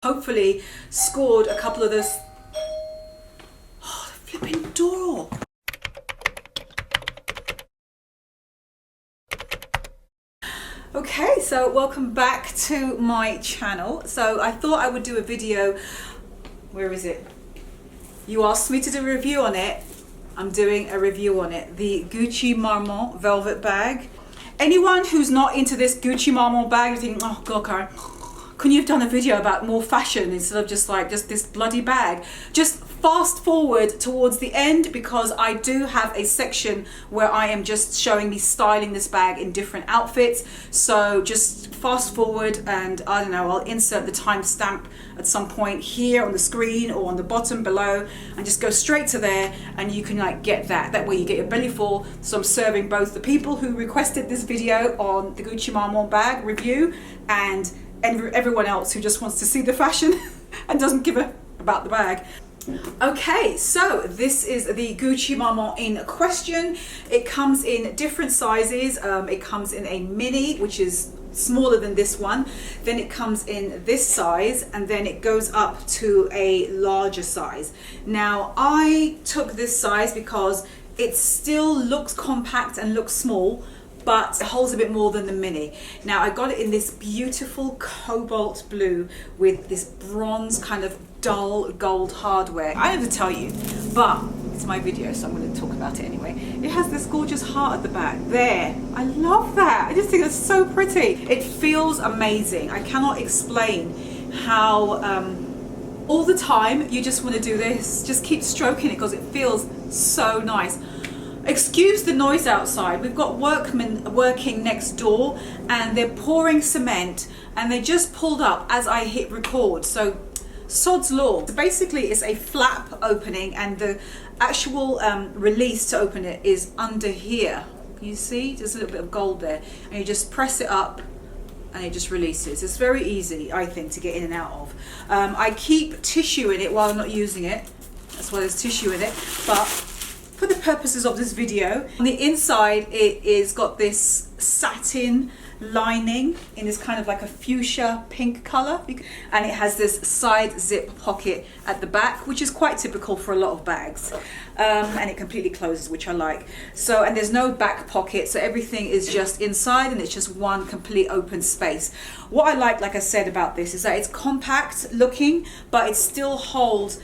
Hopefully scored a couple of those. Oh, the flipping door. Okay, so welcome back to my channel. So I thought I would do a video. Where is it? You asked me to do a review on it. I'm doing a review on it. The Gucci Marmont velvet bag. Anyone who's not into this Gucci Marmont bag, you think, oh God, Karen, couldn't you have done a video about more fashion instead of just this bloody bag? Just fast forward towards the end, because I do have a section where I am just showing me styling this bag in different outfits. So just fast forward, and I don't know, I'll insert the timestamp at some point here on the screen or on the bottom below, and just go straight to there, and you can like get that way you get your belly full. So I'm serving both the people who requested this video on the Gucci Marmont bag review and everyone else who just wants to see the fashion and doesn't give a about the bag. Okay, so this is the Gucci Marmont in question. It comes in different sizes. It comes in a mini, which is smaller than this one. Then it comes in this size, and then it goes up to a larger size. Now, I took this size because it still looks compact and looks small, but it holds a bit more than the mini. Now, I got it in this beautiful cobalt blue with this bronze kind of dull gold hardware. I have to tell you, but it's my video, so I'm going to talk about it anyway. It has this gorgeous heart at the back there. I love that. I just think it's so pretty. It feels amazing. I cannot explain how all the time you just want to do this. Just keep stroking it because it feels so nice. Excuse the noise outside. We've got workmen working next door, and they're pouring cement, and they just pulled up as I hit record. So sod's law. So basically it's a flap opening, and the actual release to open it is under here. Can you see? There's a little bit of gold there, and you just press it up and it just releases. It's very easy, I think, to get in and out of. I keep tissue in it while I'm not using it. That's why there's tissue in it. But for the purposes of this video, on the inside it is got this satin lining in this kind of like a fuchsia pink color, and it has this side zip pocket at the back, which is quite typical for a lot of bags, and it completely closes, which I like. So, and there's no back pocket, so everything is just inside, and it's just one complete open space. What I like I said about this, is that it's compact looking, but it still holds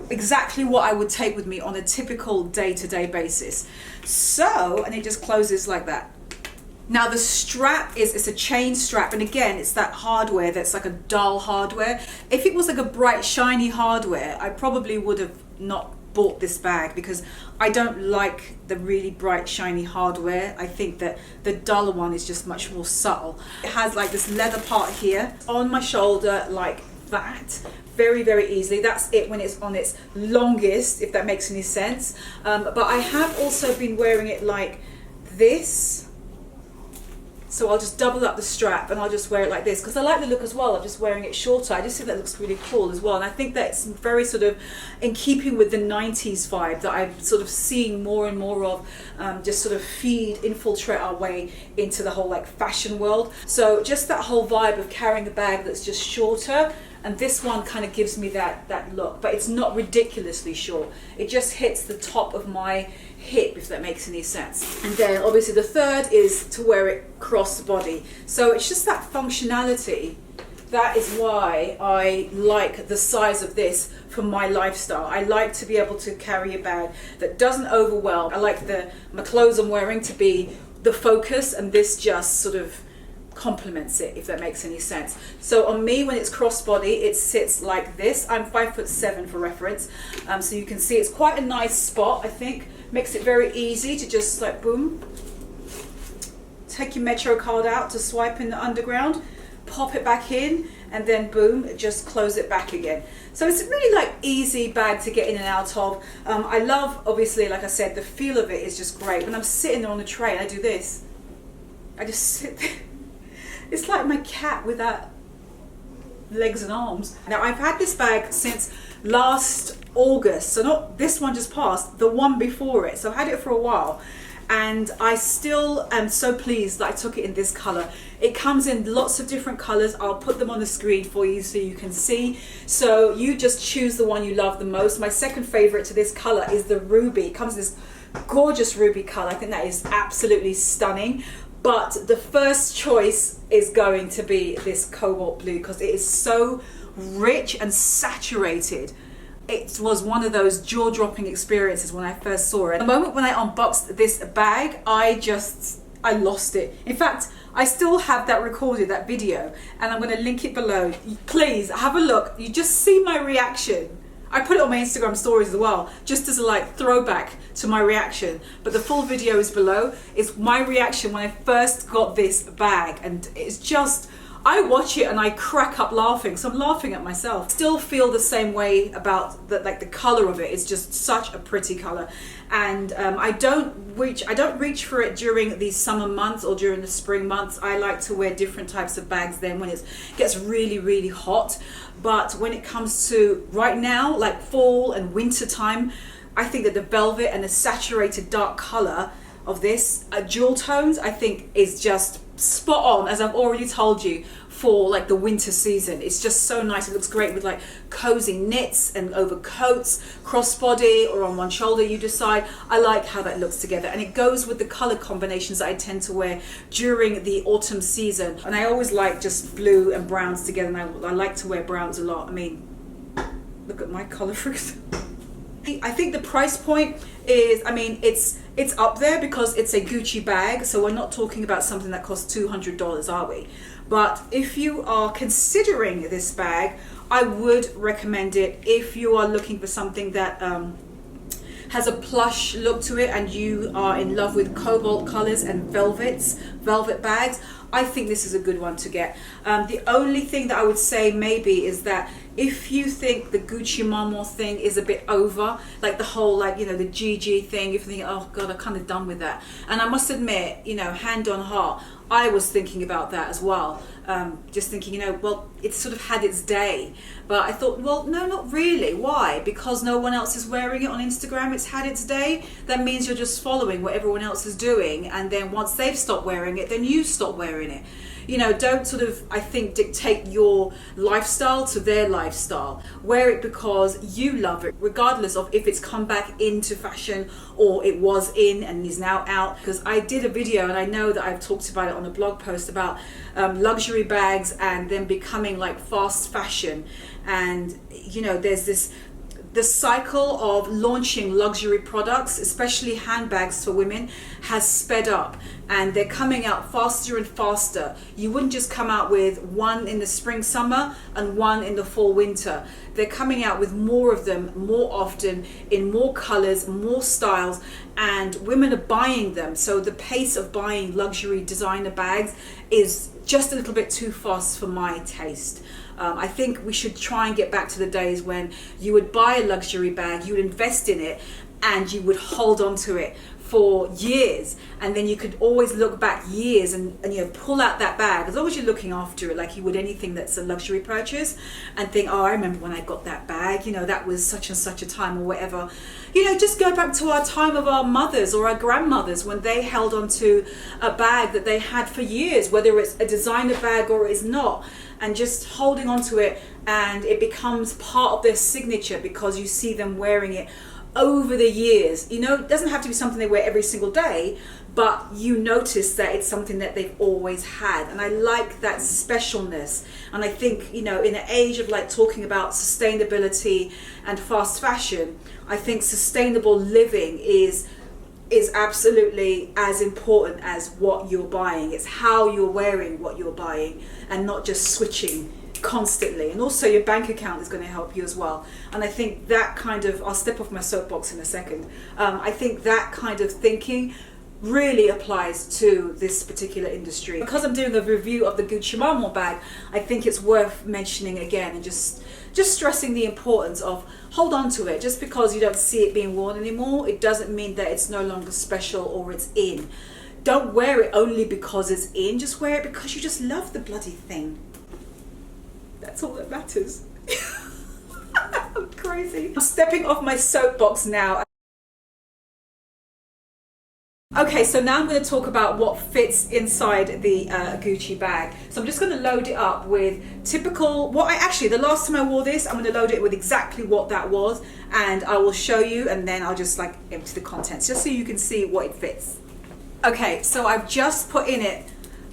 exactly what I would take with me on a typical day-to-day basis. So, and it just closes like that. Now the strap it's a chain strap, and again it's that hardware that's like a dull hardware. If it was like a bright shiny hardware, I probably would have not bought this bag, because I don't like the really bright shiny hardware. I think that the duller one is just much more subtle. It has like this leather part here on my shoulder like that, very, very easily. That's it when it's on its longest, if that makes any sense. But I have also been wearing it like this. So I'll just double up the strap and I'll just wear it like this, because I like the look as well of just wearing it shorter. I just think that looks really cool as well. And I think that's very sort of in keeping with the 90s vibe that I'm sort of seeing more and more of, just sort of infiltrate our way into the whole like fashion world. So just that whole vibe of carrying a bag that's just shorter, and this one kind of gives me that look, but it's not ridiculously short. It just hits the top of my hip, if that makes any sense. And then obviously the third is to wear it cross body. So it's just that functionality. That is why I like the size of this for my lifestyle. I like to be able to carry a bag that doesn't overwhelm. I like my clothes I'm wearing to be the focus, and this just sort of complements it, if that makes any sense. So on me, when it's crossbody, it sits like this. I'm 5'7" for reference, so you can see it's quite a nice spot. I think makes it very easy to just like boom, take your Metro card out to swipe in the underground, pop it back in, and then boom, just close it back again. So it's a really like easy bag to get in and out of. I love, obviously, like I said, the feel of it is just great. When I'm sitting there on the tray, I do this. I just sit there. It's like my cat without legs and arms. Now, I've had this bag since last August, so not this one just passed, the one before it. So I've had it for a while, and I still am so pleased that I took it in this color. It comes in lots of different colors. I'll put them on the screen for you so you can see. So you just choose the one you love the most. My second favorite to this color is the ruby. It comes in this gorgeous ruby color. I think that is absolutely stunning. But the first choice is going to be this cobalt blue because it is so rich and saturated. It was one of those jaw-dropping experiences when I first saw it. The moment when I unboxed this bag, I lost it. In fact, I still have that recorded, that video, and I'm going to link it below. Please have a look. You just see my reaction. I put it on my Instagram stories as well, just as a like throwback to my reaction. But the full video is below. It's my reaction when I first got this bag, and it's just, I watch it and I crack up laughing. So I'm laughing at myself. Still feel the same way about the color of it. It's just such a pretty color, and I don't reach for it during the summer months or during the spring months. I like to wear different types of bags then when it gets really, really hot. But when it comes to right now, like fall and winter time, I think that the velvet and the saturated dark color of this jewel tones, I think is just spot on, as I've already told you, for like the winter season. It's just so nice. It looks great with like cozy knits and overcoats, crossbody or on one shoulder, you decide. I like how that looks together, and it goes with the color combinations that I tend to wear during the autumn season. And I always like just blue and browns together, and I like to wear browns a lot. I mean, look at my color for example. I think the price point is, I mean, it's up there because it's a Gucci bag, so we're not talking about something that costs $200, are we? But if you are considering this bag, I would recommend it if you are looking for something that has a plush look to it and you are in love with cobalt colors and velvet bags. I think this is a good one to get. The only thing that I would say maybe is that if you think the Gucci Marmont thing is a bit over, like the whole, like, you know, the GG thing, if you're thinking, oh God, I'm kind of done with that. And I must admit, you know, hand on heart, I was thinking about that as well. Just thinking, you know, well, it's sort of had its day. But I thought, well, no, not really. Why? Because no one else is wearing it on Instagram, it's had its day. That means you're just following what everyone else is doing. And then once they've stopped wearing it, then you stop wearing it. You know, don't sort of, I think, dictate your lifestyle to their lifestyle. Wear it because you love it, regardless of if it's come back into fashion or it was in and is now out. Because I did a video, and I know that I've talked about it on a blog post about luxury bags and them becoming like fast fashion. And, you know, there's the cycle of launching luxury products, especially handbags for women, has sped up, and they're coming out faster and faster. You wouldn't just come out with one in the spring, summer and one in the fall, winter. They're coming out with more of them more often, in more colors, more styles, and women are buying them. So the pace of buying luxury designer bags is just a little bit too fast for my taste. I think we should try and get back to the days when you would buy a luxury bag, you would invest in it, and you would hold on to it for years, and then you could always look back years and you know, pull out that bag, as long as you're looking after it like you would anything that's a luxury purchase, and think, oh, I remember when I got that bag, you know, that was such and such a time or whatever. You know, just go back to our time of our mothers or our grandmothers when they held on to a bag that they had for years, whether it's a designer bag or it's not, and just holding on to it, and it becomes part of their signature because you see them wearing it over the years. You know, it doesn't have to be something they wear every single day, but you notice that it's something that they've always had. And I like that specialness. And I think, you know, in an age of like talking about sustainability and fast fashion, I think sustainable living is absolutely as important as what you're buying. It's how you're wearing what you're buying, and not just switching constantly. And also your bank account is going to help you as well. And I think that kind of, I'll step off my soapbox in a second, I think that kind of thinking really applies to this particular industry. Because I'm doing a review of the Gucci Marmont bag, I think it's worth mentioning again, and just stressing the importance of hold on to it. Just because you don't see it being worn anymore, it doesn't mean that it's no longer special or it's in. Don't wear it only because it's in, just wear it because you just love the bloody thing. That's all that matters. I'm crazy. I'm stepping off my soapbox now. Okay, so now I'm going to talk about what fits inside the Gucci bag. So I'm just going to load it up with typical, the last time I wore this, I'm going to load it with exactly what that was, and I will show you, and then I'll just like empty the contents, just so you can see what it fits. Okay, so I've just put in it,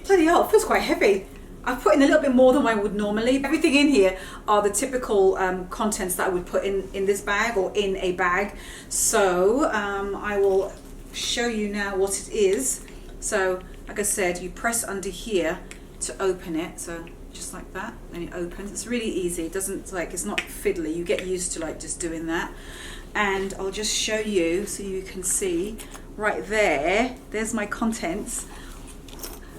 bloody hell, it feels quite heavy. I've put in a little bit more than I would normally. Everything in here are the typical contents that I would put in this bag or in a bag. So I will show you now what it is. So like I said, you press under here to open it, so just like that, and it opens. It's really easy. It doesn't it's not fiddly. You get used to like just doing that. And I'll just show you so you can see right there. There's my contents.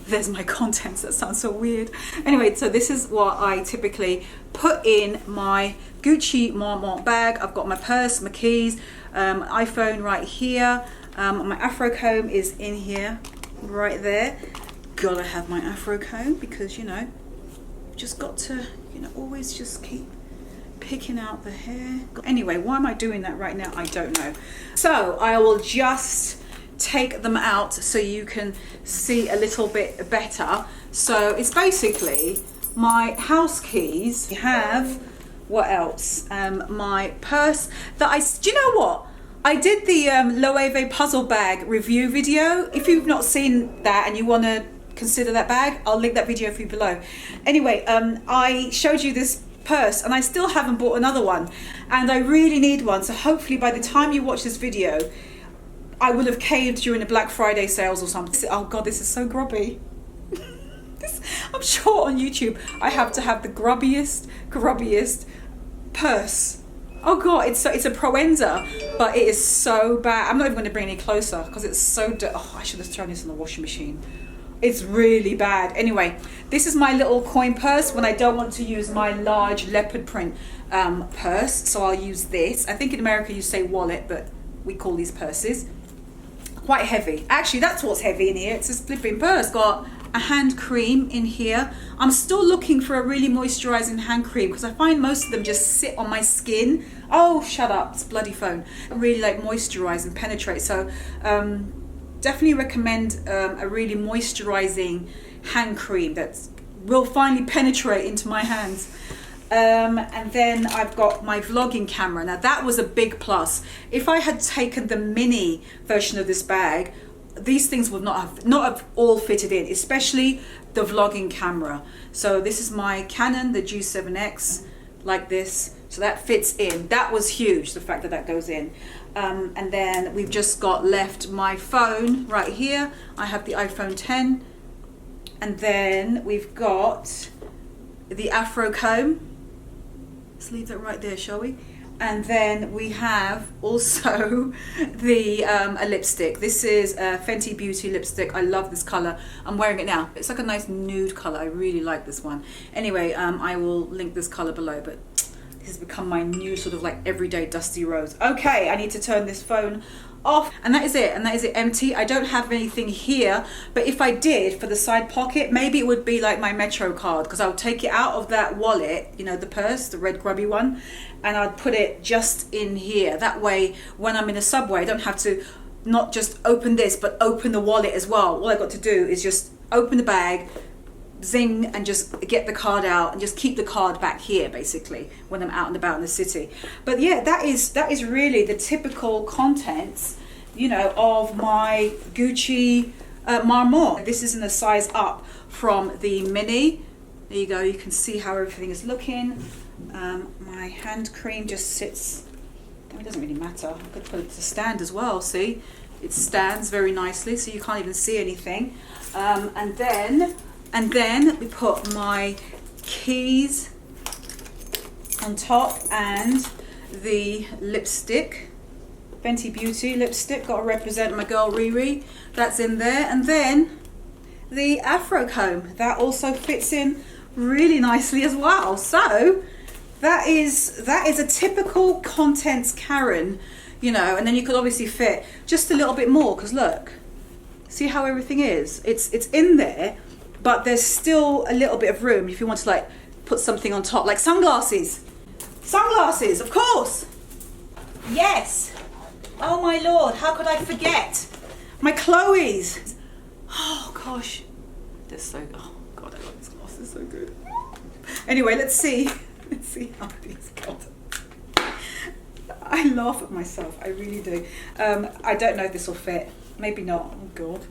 There's my contents. That sounds so weird. Anyway, so this is what I typically put in my Gucci Marmont bag. I've got my purse, my keys, iPhone right here. My Afro comb is in here, right there. Gotta have my Afro comb because, you know, just got to, you know, always just keep picking out the hair. Anyway, why am I doing that right now? I don't know. So I will just take them out so you can see a little bit better. So it's basically my house keys. You have, what else? My purse that do you know what? I did the Loewe puzzle bag review video. If you've not seen that and you want to consider that bag, I'll link that video for you below. Anyway, I showed you this purse and I still haven't bought another one, and I really need one. So hopefully by the time you watch this video, I will have caved during the Black Friday sales or something. Oh God, this is so grubby. I'm sure on YouTube I have to have the grubbiest purse. Oh God, it's a Proenza, but it is so bad. I'm not even going to bring any closer because it's so I should have thrown this in the washing machine. It's really bad. Anyway, this is my little coin purse when I don't want to use my large leopard print purse, so I'll use this. I think in America you say wallet, but we call these purses. Quite heavy. Actually, that's what's heavy in here. It's a flipping purse. Got a hand cream in here. I'm still looking for a really moisturizing hand cream because I find most of them just sit on my skin. Oh, shut up. It's a bloody phone. I really like moisturize and penetrate. So definitely recommend a really moisturizing hand cream that will finally penetrate into my hands. And then I've got my vlogging camera. Now that was a big plus. If I had taken the mini version of this bag, these things would not have all fitted in, especially the vlogging camera. So this is my Canon, the G7X, like this. So that fits in. That was huge, the fact that that goes in. And then we've just got left my phone right here. I have the iPhone 10. And then we've got the Afro comb. Let's leave that right there, shall we? And then we have also the a lipstick. This is a Fenty Beauty lipstick. I love this color. I'm wearing it now. It's like a nice nude color. I really like this one. Anyway, I will link this color below, but this has become my new sort of like everyday dusty rose. Okay, I need to turn this phone off, and that is it, empty. I don't have anything here, but if I did for the side pocket, maybe it would be like my Metro card, because I'll take it out of that wallet, you know, the purse, the red grubby one, and I'd put it just in here. That way when I'm in a subway, I don't have to not just open this but open the wallet as well. All I got to do is just open the bag, zing, and just get the card out and just keep the card back here basically when I'm out and about in the city. But yeah, that is really the typical contents, you know, of my Gucci Marmont. This is in a size up from the mini. There you go, you can see how everything is looking. My hand cream just sits, it doesn't really matter. I could put it to stand as well, see? It stands very nicely so you can't even see anything. And then we put my keys on top and the lipstick, Fenty Beauty lipstick, got to represent my girl Riri, that's in there. And then the Afro comb, that also fits in really nicely as well. So that is a typical contents Karen, you know. And then you could obviously fit just a little bit more, because look, see how everything is, it's in there, but there's still a little bit of room if you want to like put something on top, like sunglasses, of course, yes. Oh my lord, how could I forget? My Chloe's. Oh gosh, they're so, oh God, I love these glasses, so good. Anyway, let's see how these go. I laugh at myself, I really do. I don't know if this will fit. Maybe not. Oh God.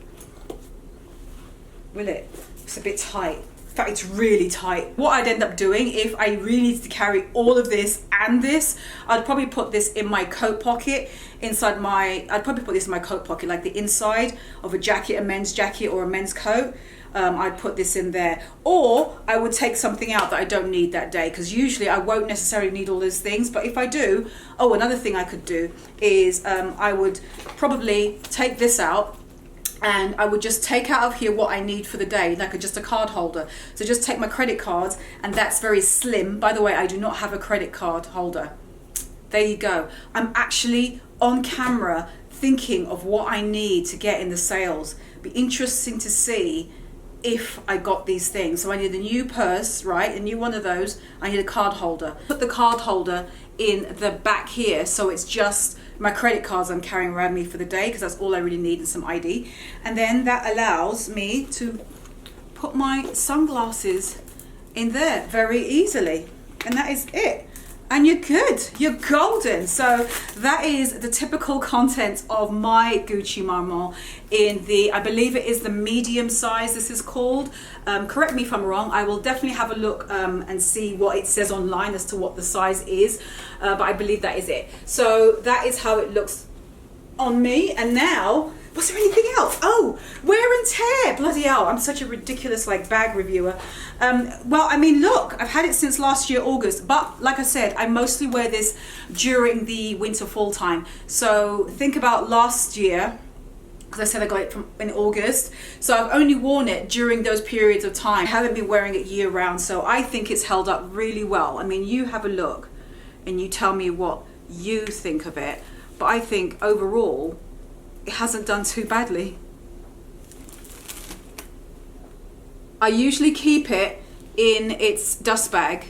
Will it? It's a bit tight. In fact, it's really tight. What I'd end up doing if I really needed to carry all of this and this, I'd probably put this in my coat pocket inside my, I'd probably put this in my coat pocket, like the inside of a jacket, a men's jacket or a men's coat. I'd put this in there, or I would take something out that I don't need that day, because usually I won't necessarily need all those things, but if I do, oh, another thing I could do is I would probably take this out, and I would just take out of here what I need for the day, like just a card holder. So just take my credit cards, and that's very slim. By the way, I do not have a credit card holder. There you go. I'm actually on camera thinking of what I need to get in the sales. Be interesting to see if I got these things. So I need a new purse, right? A new one of those. I need a card holder. Put the card holder in the back here, so it's just my credit cards I'm carrying around me for the day, because that's all I really need, and some ID. And then that allows me to put my sunglasses in there very easily. And that is it. And you're good, you're golden. So that is the typical content of my Gucci Marmont in the, I believe it is the medium size this is called. Correct me if I'm wrong. I will definitely have a look and see what it says online as to what the size is, but I believe that is it. So that is how it looks on me. And now, was there anything else? Oh, wear and tear, bloody hell. I'm such a ridiculous like bag reviewer. Well, I mean, look, I've had it since last year, August, but like I said, I mostly wear this during the winter fall time. So think about last year, because I said I got it in August. So I've only worn it during those periods of time. I haven't been wearing it year round. So I think it's held up really well. I mean, you have a look and you tell me what you think of it. But I think overall, it hasn't done too badly. I usually keep it in its dust bag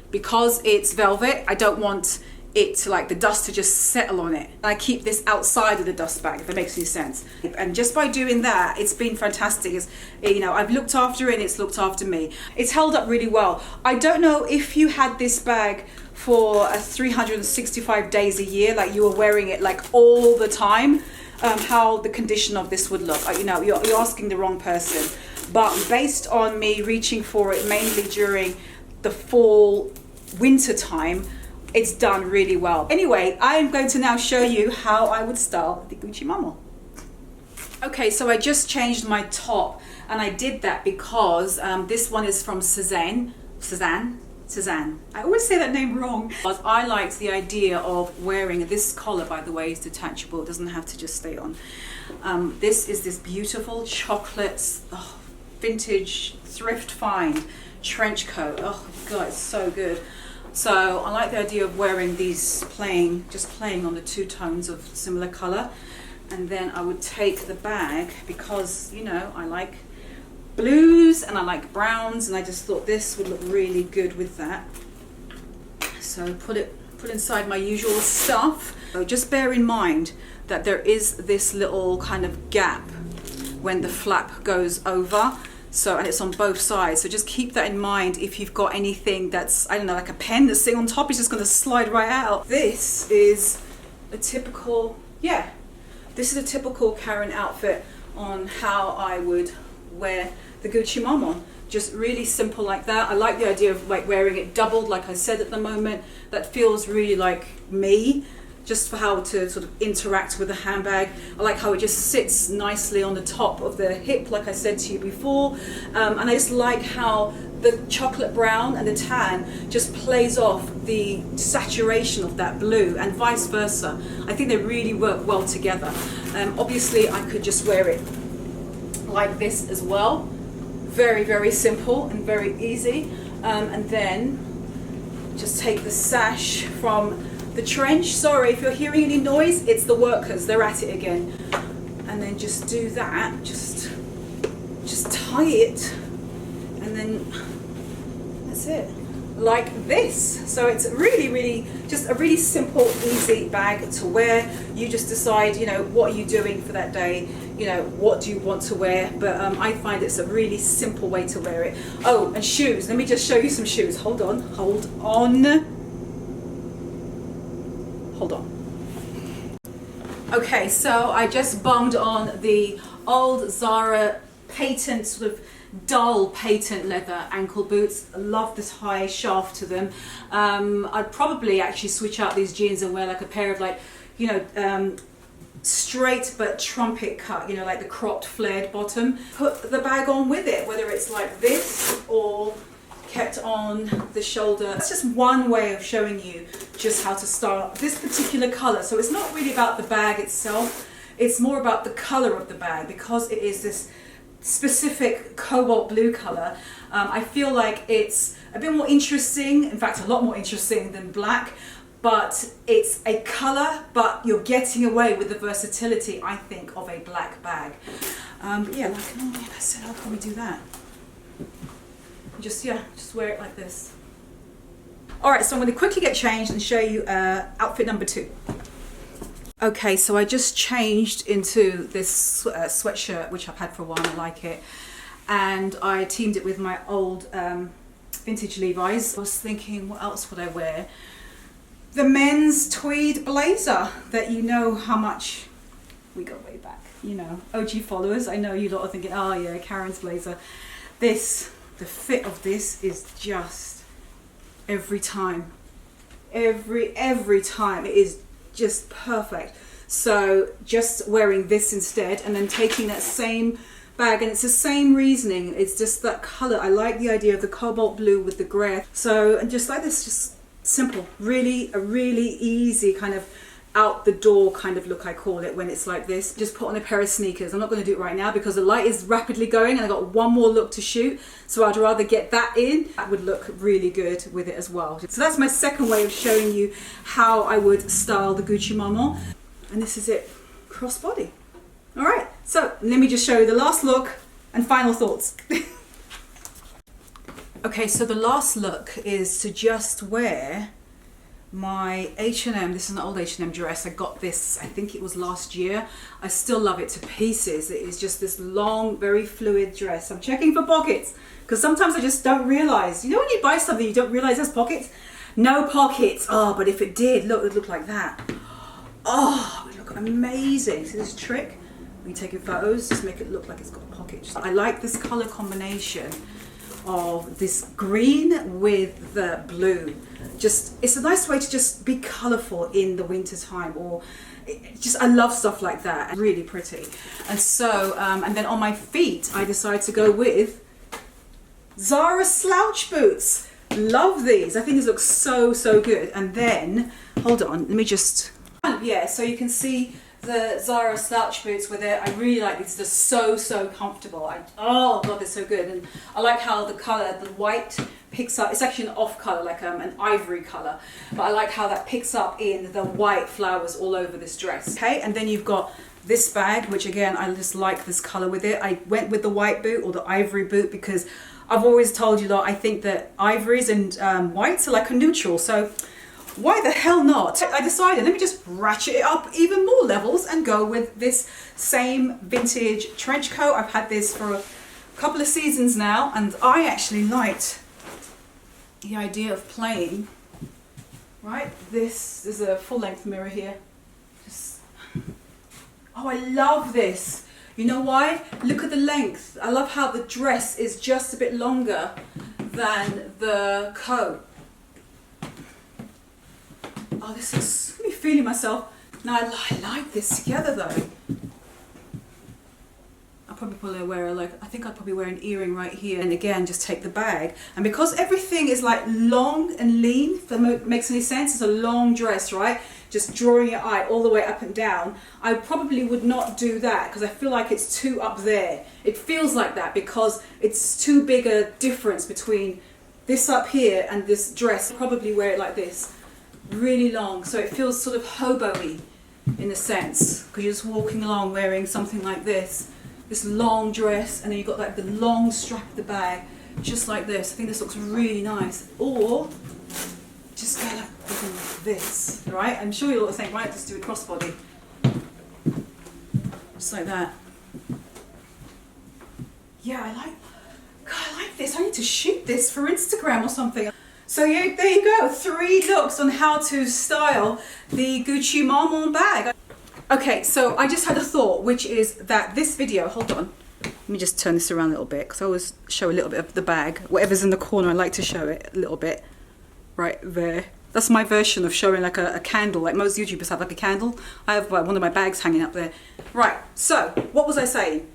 because it's velvet. I don't want it to, like, the dust to just settle on it. I keep this outside of the dust bag, if that makes any sense. And just by doing that, it's been fantastic. It's, you know, I've looked after it and it's looked after me. It's held up really well. I don't know if you had this bag for 365 days a year, like you were wearing it like all the time, how the condition of this would look. You know, you're asking the wrong person. But based on me reaching for it mainly during the fall, winter time, it's done really well. Anyway, I am going to now show you how I would style the Gucci Marmont. Okay, so I just changed my top, and I did that because this one is from Suzanne. I always say that name wrong. I liked the idea of wearing, this collar, by the way, is detachable. It doesn't have to just stay on. This is this beautiful chocolate, vintage, thrift find trench coat. Oh God, it's so good. So I like the idea of wearing these just playing on the two tones of similar color. And then I would take the bag because, you know, I like blues and I like browns, and I just thought this would look really good with that. So put inside my usual stuff. So just bear in mind that there is this little kind of gap when the flap goes over. So, and it's on both sides. So just keep that in mind if you've got anything that's, I don't know, like a pen that's sitting on top, it's just going to slide right out. This is a typical, this is a typical Karen outfit on how I would wear the Gucci Marmont. Just really simple like that. I like the idea of like wearing it doubled, like I said at the moment. That feels really like me, just for how to sort of interact with the handbag. I like how it just sits nicely on the top of the hip, like I said to you before. And I just like how the chocolate brown and the tan just plays off the saturation of that blue, and vice versa. I think they really work well together. Obviously, I could just wear it like this as well. Very, very simple and very easy. And then just take the sash from the trench. Sorry if you're hearing any noise, it's the workers, they're at it again. And then just do that, just tie it, and then that's it. like this. So it's really just a really simple, easy bag to wear. You just decide, you know, what are you doing for that day, you know, what do you want to wear. But I find it's a really simple way to wear it. Oh, and shoes, let me just show you some shoes. Hold on. Okay, so I just bummed on the old Zara patent, sort of dull patent leather ankle boots. I love this high shaft to them. I'd probably actually switch out these jeans and wear like a pair of, like, you know, straight but trumpet cut, you know, like the cropped flared bottom. Put the bag on with it, whether it's like this or kept on the shoulder. That's just one way of showing you just how to style this particular color. So it's not really about the bag itself, it's more about the color of the bag, because it is this specific cobalt blue color. I feel like it's a bit more interesting, in fact a lot more interesting than black, but it's a color, but you're getting away with the versatility, I think, of a black bag. But yeah, like, oh, I said I'll probably do that. Just wear it like this. All right, so I'm going to quickly get changed and show you outfit number 2. Okay, so I just changed into this sweatshirt, which I've had for a while, I like it. And I teamed it with my old vintage Levi's. I was thinking, what else would I wear? The men's tweed blazer that, you know how much we go way back. You know, OG followers, I know you lot are thinking, oh yeah, Karen's blazer. This, the fit of this is just every time. Every time it is just perfect. So just wearing this instead, and then taking that same bag, and it's the same reasoning, it's just that color. I like the idea of the cobalt blue with the grey. So, and just like this, just simple, a really easy kind of out the door kind of look, I call it, when it's like this. Just put on a pair of sneakers. I'm not going to do it right now because the light is rapidly going and I've got one more look to shoot, so I'd rather get that in. That would look really good with it as well. So that's my second way of showing you how I would style the Gucci Marmont, and this is it, crossbody. All right, so let me just show you the last look and final thoughts. Okay, so the last look is to just wear my H&M, this is an old H&M dress. I got this, I think it was last year. I still love it to pieces. It is just this long, very fluid dress. I'm checking for pockets because sometimes I just don't realize. You know when you buy something you don't realize there's pockets? No pockets. Oh, but if it did, look, it would look like that. Oh, it would look amazing. See this trick? When you're taking photos, just make it look like it's got pockets. I like this color combination of this green with the blue. Just, it's a nice way to just be colorful in the winter time, or just, I love stuff like that. Really pretty. And so and then on my feet I decided to go with Zara slouch boots. Love these. I think these look so good. And then hold on, let me just, yeah, so you can see the Zara slouch boots with it. I really like these. They're so comfortable. Oh god, they're so good. And I like how the color, the white, picks up. It's actually an off color, like an ivory color, but I like how that picks up in the white flowers all over this dress. Okay, and then you've got this bag, which again, I just like this color with it. I went with the white boot or the ivory boot because I've always told you that I think that ivories and whites are like a neutral. So why the hell not? I decided, let me just ratchet it up even more levels and go with this same vintage trench coat. I've had this for a couple of seasons now, and I actually liked the idea of playing, right? This is a full-length mirror here. Just, oh, I love this. You know why? Look at the length. I love how the dress is just a bit longer than the coat. Oh, this is me feeling myself. Now I like this together though. I'll probably wear I think I'd probably wear an earring right here, and again just take the bag. And because everything is like long and lean, if that makes any sense, it's a long dress, right? Just drawing your eye all the way up and down. I probably would not do that because I feel like it's too up there. It feels like that because it's too big a difference between this up here and this dress. I'd probably wear it like this. Really long, so it feels sort of hobo-y in a sense, because you're just walking along wearing something like this long dress, and then you've got like the long strap of the bag. just like this. I think this looks really nice. Or just go like this, right? I'm sure you'll all think, right, just do a crossbody. Just like that. Yeah, I like this. I need to shoot this for Instagram or something. So yeah, there you go. 3 looks on how to style the Gucci Marmont bag. Okay, so I just had a thought, which is that this video, hold on. Let me just turn this around a little bit, because I always show a little bit of the bag. Whatever's in the corner, I like to show it a little bit. Right there. That's my version of showing like a candle, like most YouTubers have like a candle. I have one of my bags hanging up there. Right, so what was I saying?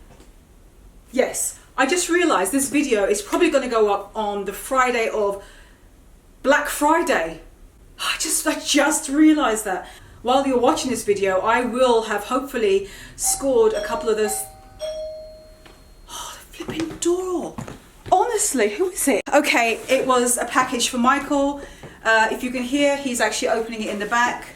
Yes, I just realized this video is probably going to go up on the Friday of Black Friday. I just realized that. While you're watching this video, I will have hopefully scored a couple of those. Oh, the flipping door. Honestly, who is it? Okay, it was a package for Michael. If you can hear, he's actually opening it in the back.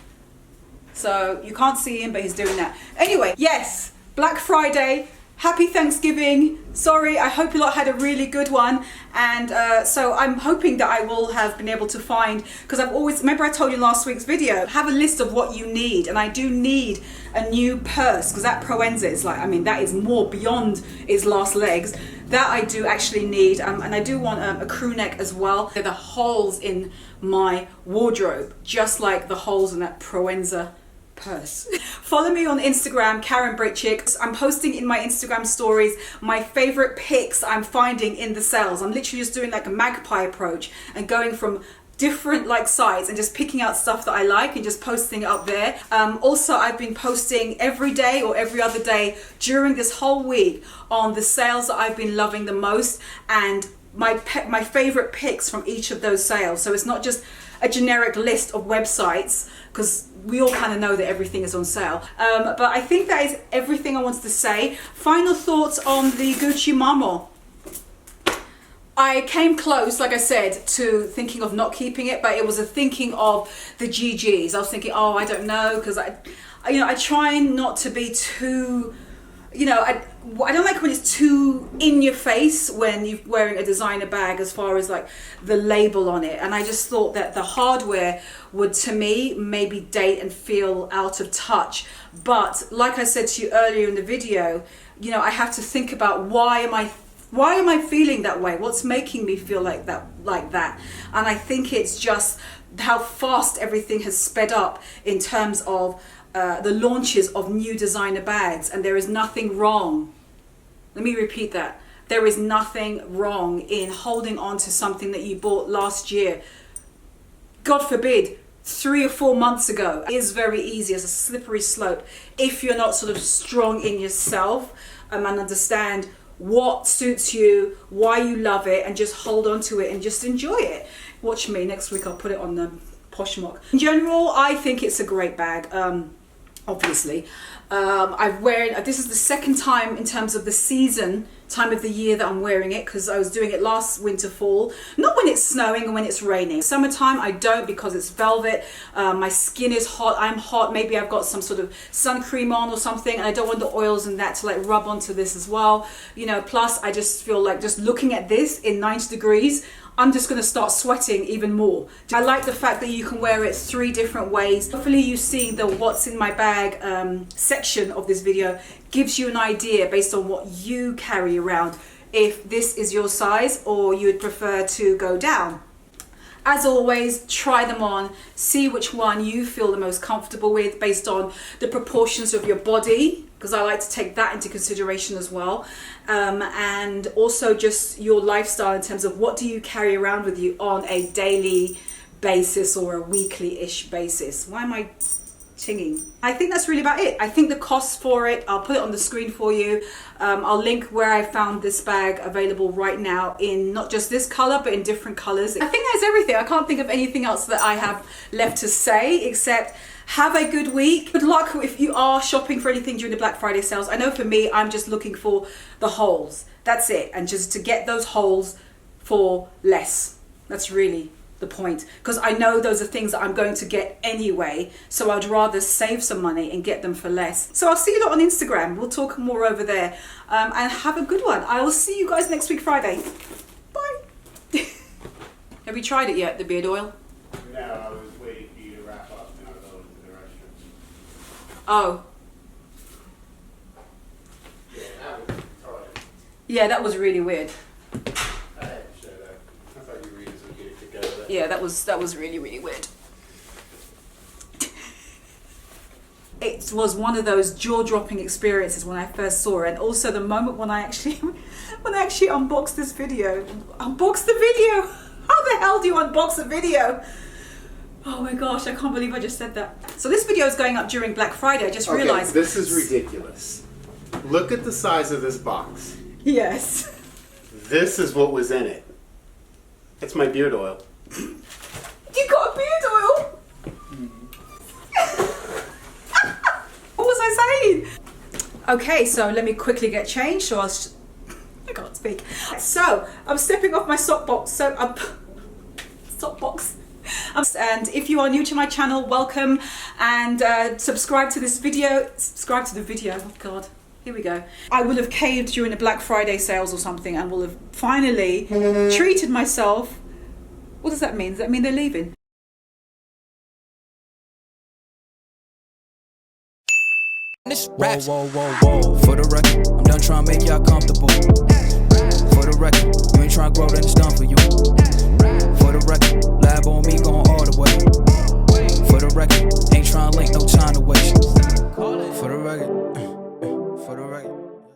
So you can't see him, but he's doing that. Anyway, yes, Black Friday. Happy Thanksgiving. Sorry, I hope you lot had a really good one. And so I'm hoping that I will have been able to find, because I've always, remember I told you in last week's video, have a list of what you need. And I do need a new purse, because that Proenza is like, I mean, that is more beyond its last legs. That I do actually need. And I do want a crew neck as well. They're the holes in my wardrobe, just like the holes in that Proenza purse. Follow me on Instagram, KarenBritChick. I'm posting in my Instagram stories my favorite pics I'm finding in the sales. I'm literally just doing like a magpie approach and going from different like sites and just picking out stuff that I like and just posting it up there. Also, I've been posting every day or every other day during this whole week on the sales that I've been loving the most and my favorite pics from each of those sales. So it's not just a generic list of websites, because we all kind of know that everything is on sale. But I think that is everything I wanted to say. Final thoughts on the Gucci Marmont. I came close, like I said, to thinking of not keeping it, but it was a thinking of the GGs. I was thinking, oh, I don't know, because I try not to be too, I don't like when it's too in your face when you're wearing a designer bag as far as like the label on it. And I just thought that the hardware would, to me, maybe date and feel out of touch. But like I said to you earlier in the video, I have to think about why am I feeling that way? What's making me feel like that? And I think it's just how fast everything has sped up in terms of the launches of new designer bags, and there is nothing wrong. Let me repeat that. There is nothing wrong in holding on to something that you bought last year. God forbid, 3 or 4 months ago. It is very easy, as a slippery slope, if you're not sort of strong in yourself and understand what suits you, why you love it, and just hold on to it and just enjoy it. Watch me, next week I'll put it on the Poshmark. In general, I think it's a great bag. Obviously, I've wearing, this is the second time in terms of the time of the year that I'm wearing it, because I was doing it last winter, fall, not when it's snowing and when it's raining. Summertime I don't, because it's velvet, my skin is hot, I'm hot, maybe I've got some sort of sun cream on or something, and I don't want the oils and that to like rub onto this as well, plus I just feel like just looking at this in 90 degrees, I'm just going to start sweating even more. I like the fact that you can wear it 3 different ways. Hopefully you see the what's in my bag section of this video gives you an idea based on what you carry around, if this is your size or you would prefer to go down. As always, try them on, see which one you feel the most comfortable with based on the proportions of your body, because I like to take that into consideration as well, and also just your lifestyle in terms of what do you carry around with you on a daily basis or a weekly-ish basis. Why am I tinging? I think that's really about it. I think the cost for it, I'll put it on the screen for you. I'll link where I found this bag available right now in not just this color, but in different colors. I think that's everything. I can't think of anything else that I have left to say except have a good week. Good luck if you are shopping for anything during the Black Friday sales. I know for me, I'm just looking for the holes. That's it. And just to get those holes for less. That's really the point. Because I know those are things that I'm going to get anyway. So I'd rather save some money and get them for less. So I'll see you lot on Instagram. We'll talk more over there. And have a good one. I will see you guys next week, Friday. Bye. Have you tried it yet, the beard oil? No, I was waiting for you to wrap up and I'll go into the restroom. Oh. Yeah, that was retarded. Yeah, that was really weird. I had to show that. I thought you readers would get a kick out of that. Yeah, that was really, really weird. It was one of those jaw-dropping experiences when I first saw it, and also the moment when I actually unboxed this video. Unbox the video! How the hell do you unbox a video? Oh my gosh, I can't believe I just said that. So this video is going up during Black Friday. I just realized. This is ridiculous. Look at the size of this box. Yes. This is what was in it. It's my beard oil. You got a beard oil? What was I saying? Okay, so let me quickly get changed. So I can't speak. So I'm stepping off my soapbox. Soapbox. And if you are new to my channel, welcome, and subscribe to this video. Subscribe to the video. Oh God. Here we go. I will have caved during the Black Friday sales or something and will have finally treated myself. What does that mean? Does that mean they're leaving? Whoa, for the record, I'm done trying to make y'all comfortable. For the record, you ain't trying to grow, then it's done for you. For the record, lab on me going all the way. For the record, ain't trying to link no